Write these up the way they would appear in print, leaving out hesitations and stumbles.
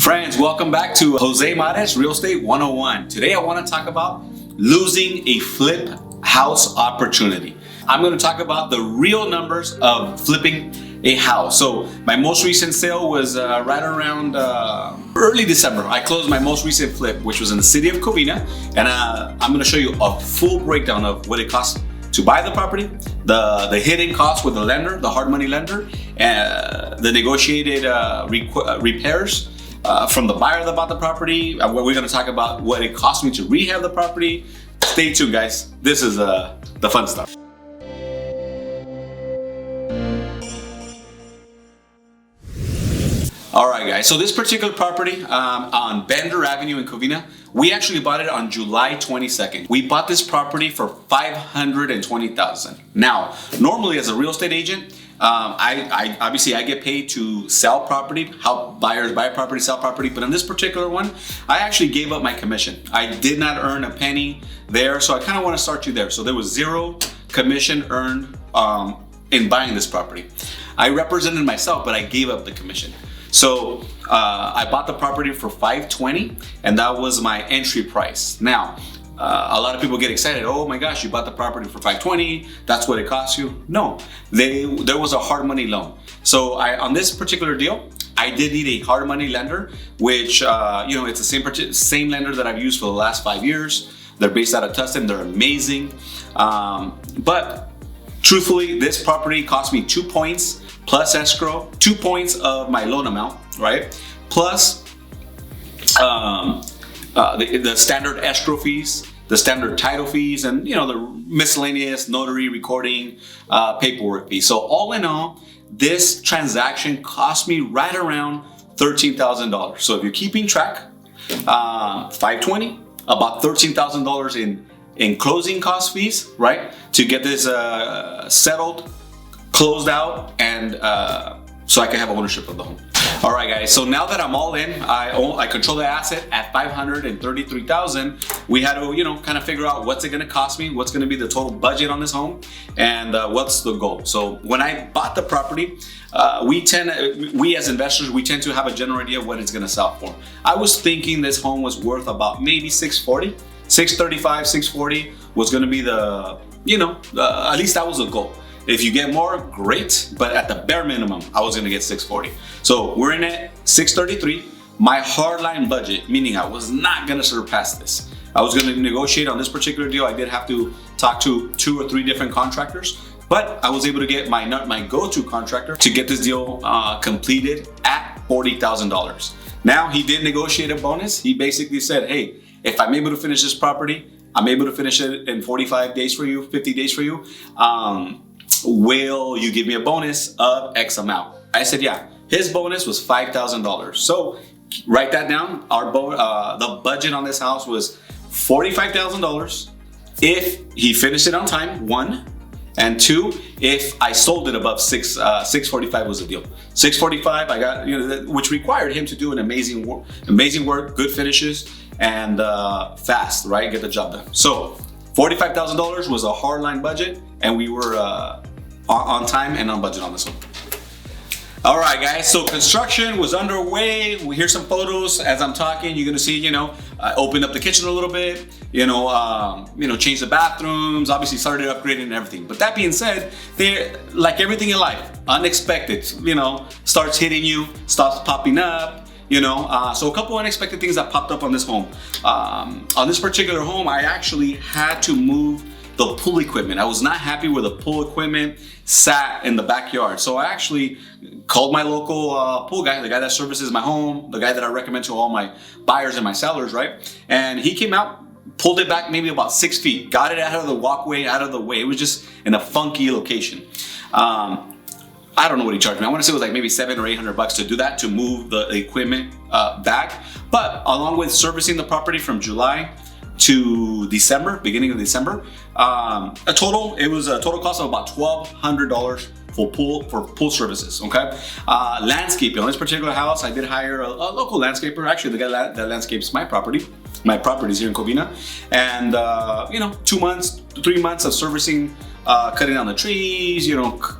Friends, welcome back to Jose Mares Real Estate 101. Today I want to talk about losing a flip house opportunity. I'm going to talk about the real numbers of flipping a house. So my most recent sale was right around early December. I closed my most recent flip, which was in the city of Covina, and I'm going to show you a full breakdown of what it costs to buy the property, the hidden costs with the lender, the hard money lender, and the negotiated repairs from the buyer that bought the property. We're going to talk about what it cost me to rehab the property. Stay tuned, guys. This is the fun stuff. All right, guys. So this particular property on Bender Avenue in Covina, we actually bought it on July 22nd. We bought this property for $520,000. Now, normally as a real estate agent, I obviously I get paid to sell property, help buyers buy property, sell property. But on this particular one, I actually gave up my commission. I did not earn a penny there, so I kind of want to start you there. So there was zero commission earned in buying this property. I represented myself, but I gave up the commission. So I bought the property for $520,000, and that was my entry price. Now, a lot of people get excited. Oh my gosh, you bought the property for $520,000. That's what it cost you. No, there was a hard money loan. So on this particular deal, I did need a hard money lender, which it's the same lender that I've used for the last 5 years. They're based out of Tustin. They're amazing. But truthfully, this property cost me 2 points plus escrow, 2 points of my loan amount, right? Plus the standard escrow fees, the standard title fees, and the miscellaneous notary recording paperwork fees. So all in all, this transaction cost me right around $13,000. So if you're keeping track, $520,000, about $13,000 in closing cost fees, right? To get this settled, closed out, and so I can have ownership of the home. All right, guys. So now that I'm all in, I control the asset at $533,000. We had to, kind of figure out what's it going to cost me, what's going to be the total budget on this home, and what's the goal. So when I bought the property, we as investors, we tend to have a general idea of what it's going to sell for. I was thinking this home was worth about maybe $640,000, $635,000, $640,000 was going to be at least that was the goal. If you get more, great, but at the bare minimum, I was gonna get $640,000. So we're in at $633,000. My hardline budget, meaning I was not gonna surpass this. I was gonna negotiate on this particular deal. I did have to talk to 2 or 3 different contractors, but I was able to get my go-to contractor to get this deal completed at $40,000. Now, he did negotiate a bonus. He basically said, hey, if I'm able to finish this property, I'm able to finish it in 45 days for you, 50 days for you. Will you give me a bonus of X amount? I said, yeah. His bonus was $5,000. So write that down. The budget on this house was $45,000 if he finished it on time, 1, and 2, if I sold it above $645 was the deal. $645, I got, which required him to do an amazing work, good finishes, and fast, right? Get the job done. So $45,000 was a hardline budget, and we were on time and on budget on this one. All right, guys. So construction was underway. Here's some photos as I'm talking. You're gonna see, I opened up the kitchen a little bit. Changed the bathrooms. Obviously, started upgrading and everything. But that being said, like everything in life, unexpected. Starts hitting you, starts popping up. So a couple unexpected things that popped up on this home. On this particular home, I actually had to move the pool equipment. I was not happy where the pool equipment sat in the backyard. So I actually called my local pool guy, the guy that services my home, the guy that I recommend to all my buyers and my sellers, right? And he came out, pulled it back maybe about 6 feet, got it out of the walkway, out of the way. It was just in a funky location. I don't know what he charged me. I want to say it was like maybe $700 or $800 to do that, to move the equipment back. But along with servicing the property from July to December, beginning of December, it was a total cost of about $1,200 for pool services. Okay, landscaping on this particular house, I did hire a local landscaper. Actually, the guy that landscapes my properties here in Covina, and 2 months, 3 months of servicing, cutting down the trees,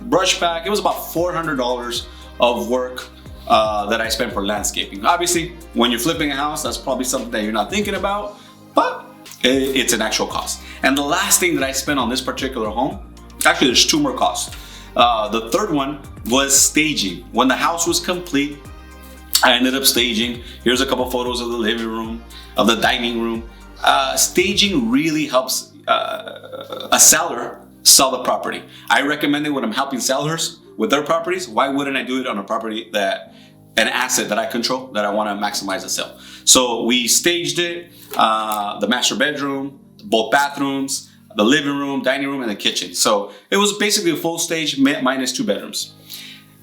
brush back. It was about $400 of work that I spent for landscaping. Obviously, when you're flipping a house, that's probably something that you're not thinking about, but it's an actual cost. And the last thing that I spent on this particular home, actually there's two more costs. The third one was staging. When the house was complete, I ended up staging. Here's a couple photos of the living room, of the dining room. Staging really helps a seller sell the property. I recommend it when I'm helping sellers with their properties. Why wouldn't I do it on a property an asset that I control, that I want to maximize the sale? So we staged it, the master bedroom, both bathrooms, the living room, dining room, and the kitchen. So it was basically a full stage minus 2 bedrooms.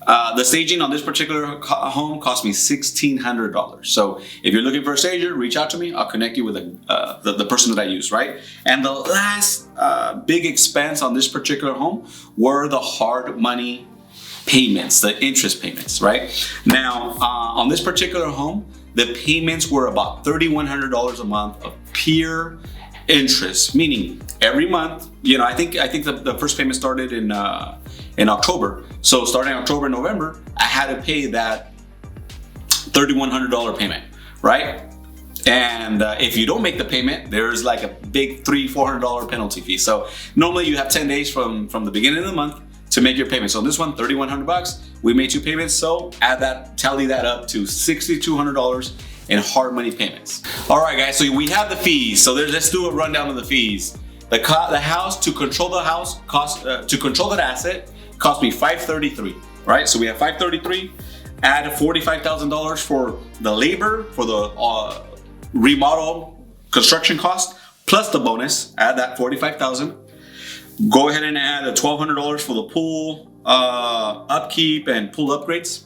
The staging on this particular home cost me $1,600. So if you're looking for a stager, reach out to me. I'll connect you with the person that I use, right? And the last big expense on this particular home were the hard money payments, the interest payments, right? Now, on this particular home, the payments were about $3,100 a month of pure interest, meaning every month, I think the first payment started in October. So starting October, November, I had to pay that $3,100 payment, right? And if you don't make the payment, there's like a big $300-400 penalty fee. So normally you have 10 days from the beginning of the month to make your payment. So this one, $3,100, we made 2 payments. So tally that up to $6,200 in hard money payments. All right, guys, so we have the fees. So let's do a rundown of the fees. The house, to control the house, to control that asset, cost me $533, right? So we have $533, add $45,000 for the labor, for the remodel construction cost, plus the bonus, add that $45,000. Go ahead and add $1,200 for the pool upkeep and pool upgrades.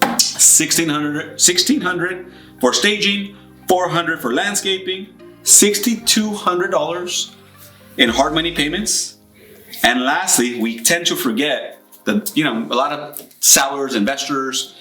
$1,600 for staging, $400 for landscaping, $6,200 in hard money payments. And lastly, we tend to forget that, a lot of sellers, investors,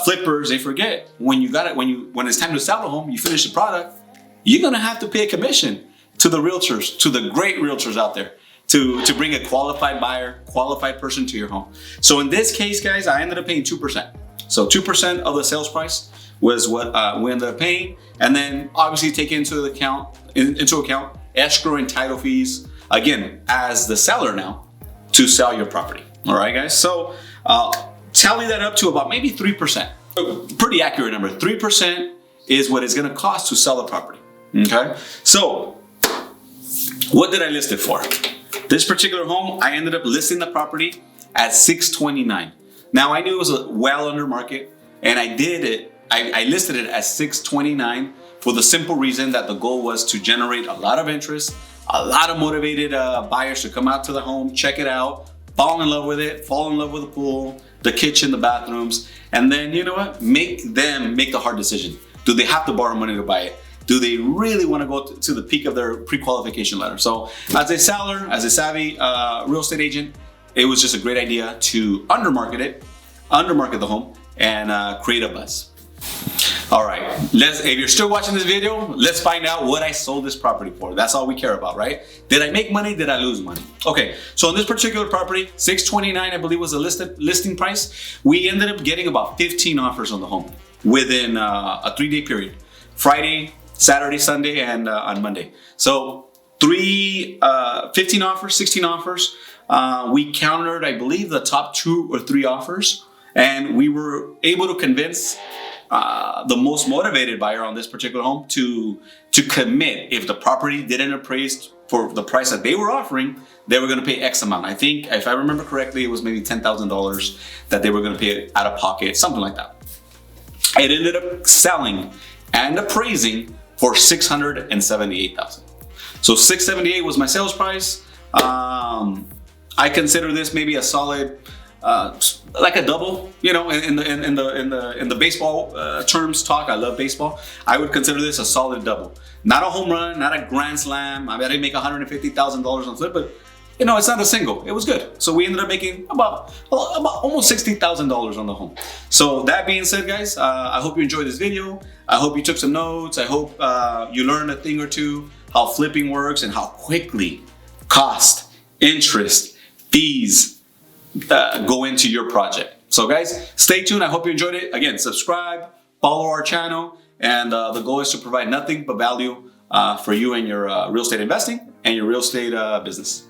flippers, they forget when it's time to sell a home, you finish the product, you're gonna have to pay a commission to the realtors, to the great realtors out there, to bring a qualified buyer, qualified person to your home. So in this case, guys, I ended up paying 2%. So 2% of the sales price was what we ended up paying, and then obviously take into account escrow and title fees, again, as the seller now, to sell your property. All right, guys, so tally that up to about maybe 3%. Pretty accurate number. 3% is what it's gonna cost to sell the property, okay? So what did I list it for? This particular home, I ended up listing the property at $629. Now, I knew it was well under market, and I listed it at $629 for the simple reason that the goal was to generate a lot of interest, a lot of motivated buyers to come out to the home, check it out, fall in love with it, fall in love with the pool, the kitchen, the bathrooms, and then, make the hard decision. Do they have to borrow money to buy it? Do they really want to go to the peak of their pre-qualification letter? So as a seller, as a savvy real estate agent, it was just a great idea to undermarket the home and create a buzz. All right, if you're still watching this video, let's find out what I sold this property for. That's all we care about, right? Did I make money? Did I lose money? Okay, so on this particular property, $629, I believe, was the listing price. We ended up getting about 15 offers on the home within a 3-day period. Friday, Saturday, Sunday, and on Monday. So 15 offers, 16 offers. We countered, I believe, the top 2 or 3 offers, and we were able to convince the most motivated buyer on this particular home to commit. If the property didn't appraise for the price that they were offering, they were going to pay X amount. I think, if I remember correctly, it was maybe $10,000 that they were going to pay out of pocket, something like that. It ended up selling and appraising for $678,000. So $678 was my sales price. I consider this maybe a solid, like a double. In the baseball terms talk. I love baseball. I would consider this a solid double. Not a home run, not a grand slam. I didn't make $150,000 on flip, but it's not a single. It was good. So we ended up making about almost $60,000 on the home. So that being said, guys, I hope you enjoyed this video. I hope you took some notes. I hope you learned a thing or two, how flipping works and how quickly cost, interest, fees go into your project. So guys, stay tuned. I hope you enjoyed it. Again, subscribe, follow our channel, and the goal is to provide nothing but value for you and your real estate investing and your real estate business.